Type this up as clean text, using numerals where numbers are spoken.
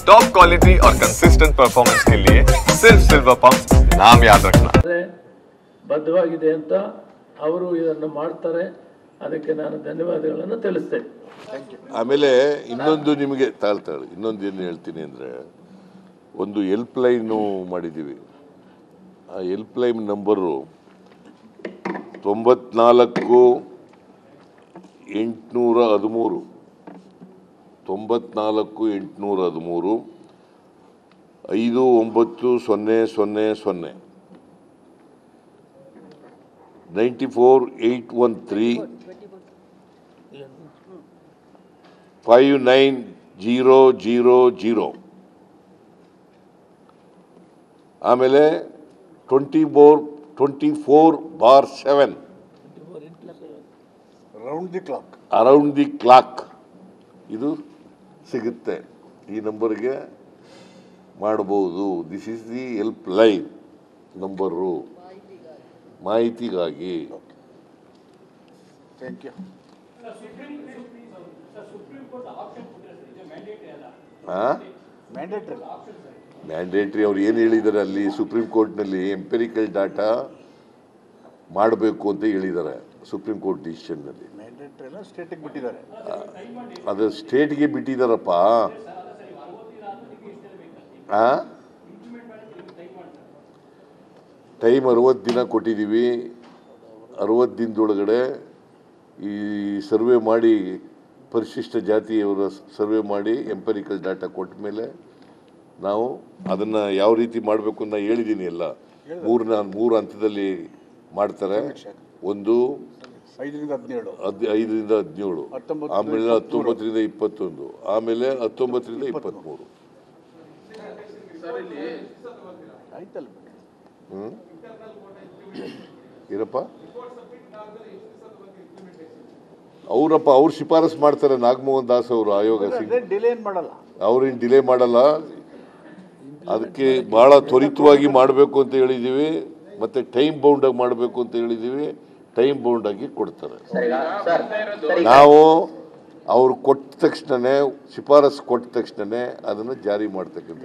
Top quality और consistent performance के लिए सिर्फ सिल्वर पंप नाम याद रखना। ಬದ್ಧವಾಗಿದೆ ಅಂತ ಅವರು ಇದನ್ನು ಮಾಡ್ತಾರೆ, ಅದಕ್ಕೆ ನಾನು ಧನ್ಯವಾದಗಳನ್ನು ತಿಳಿಸ್ತೇನೆ. ಆಮೇಲೆ ಇನ್ನೊಂದು ನಿಮಗೆ ತಾಳ್ತಾಳೆ, ಇನ್ನೊಂದು ಏನು ಹೇಳ್ತೀನಿ ಅಂದರೆ, ಒಂದು ಹೆಲ್ಪ್ ಲೈನು ಮಾಡಿದ್ದೀವಿ. ಆ ಹೆಲ್ಪ್ ಲೈನ್ ನಂಬರು 94 813 94 813 59000 94 813 59000. ಆಮೇಲೆ 24/7 ಅರೌಂಡ್ ದಿ ಕ್ಲಾಕ್ ಇದು ಸಿಗುತ್ತೆ. ಈ ನಂಬರ್ಗೆ ಮಾಡಬಹುದು. This is the help line number, ಮಾಹಿತಿಗಾಗಿ. ಮ್ಯಾಂಡೇಟ್ರಿ ಅವ್ರು ಏನು ಹೇಳಿದ್ದಾರೆ ಅಲ್ಲಿ ಸುಪ್ರೀಂ ಕೋರ್ಟ್ನಲ್ಲಿ, ಎಂಪೆರಿಕಲ್ ಡಾಟಾ ಮಾಡಬೇಕು ಅಂತ ಹೇಳಿದ್ದಾರೆ ಸುಪ್ರೀಂ ಕೋರ್ಟ್ ಡಿಸಿಷನ್ನಲ್ಲಿ. ಅದು ಸ್ಟೇಟ್ಗೆ ಬಿಟ್ಟಿದ್ದಾರಪ್ಪ. ಟೈಮ್ 60 ದಿನ ಕೊಟ್ಟಿದ್ದೀವಿ. 60 ದಿನದೊಳಗಡೆ ಈ ಸರ್ವೆ ಮಾಡಿ, ಪರಿಶಿಷ್ಟ ಜಾತಿಯವರ ಸರ್ವೆ ಮಾಡಿ ಎಂಪೆರಿಕಲ್ ಡಾಟಾ ಕೊಟ್ಟ ಮೇಲೆ ನಾವು ಅದನ್ನು ಯಾವ ರೀತಿ ಮಾಡಬೇಕು ಅಂತ ಹೇಳಿದ್ದೀನಿ. ಎಲ್ಲ ಮೂರು ಹಂತದಲ್ಲಿ ಮಾಡ್ತಾರೆ. ಒಂದು 5ರಿಂದ 17, ಆಮೇಲೆ 19ರಿಂದ 21, ಆಮೇಲೆ 19ರಿಂದ 23. ಏನಪ್ಪ ಅವ್ರು ಶಿಫಾರಸ್ ಮಾಡ್ತಾರೆ. ನಾಗಮೋಹನ್ ದಾಸ್ ಅವರು, ಆಯೋಗ ಅವ್ರೇನು ಡಿಲೇ ಮಾಡಲ್ಲ. ಅದಕ್ಕೆ ಬಹಳ ತ್ವರಿತವಾಗಿ ಮಾಡಬೇಕು ಅಂತ ಹೇಳಿದ್ದೀವಿ, ಮತ್ತೆ ಟೈಮ್ ಬೌಂಡ್ ಆಗಿ ಮಾಡಬೇಕು ಅಂತ ಹೇಳಿದ್ದೀವಿ. ಟೈಮ್ ಬೌಂಡ್ ಆಗಿ ಕೊಡ್ತಾರೆ. ನಾವು ಅವ್ರು ಕೊಟ್ಟ ತಕ್ಷಣನೇ, ಶಿಫಾರಸ್ ಕೊಟ್ಟ ತಕ್ಷಣನೇ ಅದನ್ನು ಜಾರಿ ಮಾಡ್ತಕ್ಕಂಥ.